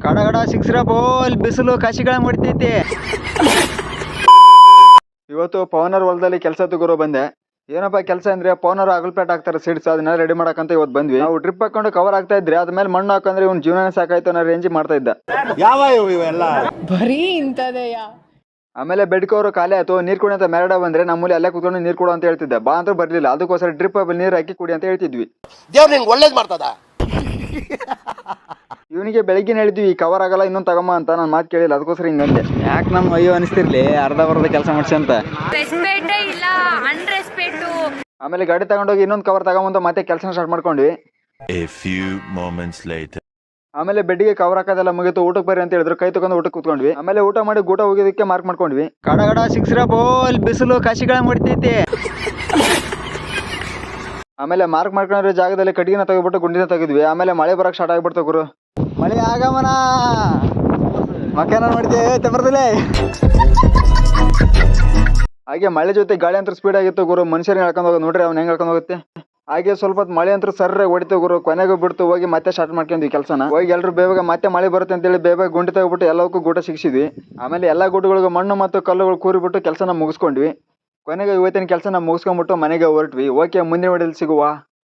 ಕಡಗಡ ಸಿಕ್ಸ್ರ ಬೋಲ್ ಬಿಸಿಲು ಕಾಶಿಗಳ ಮಾಡ್ತೈತಿ. ಇವತ್ತು ಪವನರ್ ಹೊಲದಲ್ಲಿ ಕೆಲಸ ತಗೋರೋ ಬಂದೆ. ಏನಪ್ಪ ಕೆಲಸ ಅಂದ್ರೆ ಪವನರ್ ಅಗಲ್ಪೇಟ್ ಹಾಕ್ತಾರೆ ಸೀಡ್ಸ್, ಅದನ್ನ ರೆಡಿ ಮಾಡಕಂತ ಇವತ್ತು ಬಂದ್ವಿ. ನಾವು ಟ್ರಿಪ್ ಹಾಕೊಂಡು ಕವರ್ ಆಗ್ತಾ ಇದ್ರೆ ಅದ್ಮೇಲೆ ಮಣ್ಣು ಹಾಕಂದ್ರೆ ಇವ್ನ ಜೀವನ ಸಾಕಾಯ್ತು ಅನ್ನೋ ರೇಂಜ್ ಮಾಡ್ತಾ ಇದ್ದ. ಯಾವ ಇವೆಲ್ಲ ಬರೀ ಇಂಥದೆಯಾ. ಆಮೇಲೆ ಬೆಡ್ ಕವರು ಖಾಲಿ ಆಯ್ತು, ನೀರ್ ಕುಡಿ ಅಂತ ಮೆರಡ ಬಂದ್ರೆ ನಮ್ಮಲ್ಲಿ ಅಲ್ಲೇ ಕುತ್ಕೊಂಡು ನೀರ್ ಕೊಡು ಅಂತ ಹೇಳ್ತಿದ್ದೆ. ಬಾ ಅಂತ ಬರ್ಲಿಲ್ಲ, ಅದಕ್ಕೋಸ್ಕರ ಡ್ರಿಪ್ ನೀರ್ ಹಾಕಿ ಕುಡಿ ಅಂತ ಹೇಳ್ತಿದ್ವಿ. ದೇವ್ರು ನಿಂಗೆ ಒಳ್ಳೇದ್ ಮಾಡ್ತದ. ಇವನಿಗೆ ಬೆಳಿಗ್ಗೆ ಹೇಳಿದ್ವಿ ಈ ಕವರ್ ಆಗಲ್ಲ ಇನ್ನೊಂದು ತಗಮ್ಮ ಅಂತ, ನಾನು ಮಾತು ಕೇಳಿಲ್ಲ, ಅದಕ್ಕೋಸ್ಕರ ಹಿಂಗಂದೆ. ಯಾಕೆ ನಮ್ಮ ಅಯ್ಯೋ ಅನಿಸ್ತಿರ್ಲಿ ಅರ್ಧ ಕೆಲಸ ಮಾಡ್ಸಿ ಅಂತ. ಆಮೇಲೆ ಗಾಡಿ ತಗೊಂಡೋಗಿ ಇನ್ನೊಂದು ಕವರ್ ತಗೊಂಬಂತ ಮತ್ತೆ ಕೆಲಸ ಸ್ಟಾರ್ಟ್ ಮಾಡ್ಕೊಂಡ್ವಿ. A few moments later. ಆಮೇಲೆ ಬೆಡ್ಗೆ ಕವರ್ ಹಾಕೋದೆಲ್ಲ ಮುಗಿತು, ಊಟಕ್ಕೆ ಬರ್ರಿ ಅಂತ ಹೇಳಿದ್ರು. ಕೈ ತಗೊಂಡು ಊಟಕ್ಕೆ ಕೂತ್ಕೊಂಡ್ವಿ. ಆಮೇಲೆ ಊಟ ಮಾಡಿ ಊಟ ಹೋಗಿದ್ದಕ್ಕೆ ಮಾರ್ಕ್ ಮಾಡ್ಕೊಂಡ್ವಿ. ಕಡಗಡ ಸಿಕ್ಸ್ರ ಬೋಲ್ ಬಿಸಿಲು ಕಾಶಿಗಳ ಮಾಡ್ತೈತಿ. ಆಮೇಲೆ ಮಾರ್ಕ್ ಮಾಡ್ಕೊಂಡಿರೋ ಜಾಗದಲ್ಲಿ ಕಟ್ಟಿಗೆನ ತೆಗೆದ್ಬಿಟ್ಟು ಗುಂಡಿನ ತೆಗೆದ್ವಿ. ಆಮೇಲೆ ಮಳೆ ಬರಕ್ ಸ್ಟಾರ್ಟ್ ಆಗ್ಬಿಡ್ತು ಗುರು. ಮಳೆ ಆಗಮನ ಮಕ್ಕನ ನೋಡ್ತೀವಿ ಬರ್ದಿಲ್ಲ. ಹಾಗೆ ಮಳೆ ಜೊತೆ ಗಾಳಿ ಅಂತ ಸ್ಪೀಡ್ ಆಗಿತ್ತು ಗುರು. ಮನುಷ್ಯರಿಗೆ ಹೇಳ್ಕೊಂಡು ಹೋಗೋದು ನೋಡ್ರಿ, ಅವ್ನು ಹೆಂಗ್ ಹೇಳ್ಕೊಂಡು ಹೋಗುತ್ತೆ. ಹಾಗೆ ಸ್ವಲ್ಪ ಹೊತ್ತು ಮಳೆ ಅಂತೂ ಸರ್ರೆ ಹೊಡಿತು ಗುರು. ಕೊನೆಗೂ ಬಿಡ್ತು, ಹೋಗಿ ಮತ್ತೆ ಸ್ಟಾರ್ಟ್ ಮಾಡ್ಕೊಂಡ್ವಿ ಕೆಲಸನ. ಹೋಗಿ ಎಲ್ಲರೂ ಬೇಗ ಮತ್ತೆ ಮಳೆ ಬರುತ್ತೆ ಅಂತೇಳಿ ಬೇಗ ಗುಂಡಿ ತೆಗೆದ್ಬಿಟ್ಟು ಎಲ್ಲವಕ್ಕೂ ಗೂಟ ಸಿಗಿಸಿದ್ವಿ. ಆಮೇಲೆ ಎಲ್ಲ ಗೂಟಗಳಿಗೂ ಮಣ್ಣು ಮತ್ತು ಕಲ್ಲುಗಳು ಕೂರಿಬಿಟ್ಟು ಕೆಲಸನ ಮುಗಿಸ್ಕೊಂಡ್ವಿ. ಕೊನೆಗೆ ಇವತ್ತಿನ ಕೆಲಸನ ಮುಗಿಸ್ಕೊಂಡ್ಬಿಟ್ಟು ಮನೆಗೆ ಹೊರಟ್ವಿ. ಓಕೆ, ಮುಂದಿನ ವಿಡಿಯೋದಲ್ಲಿ ಸಿಗುವ.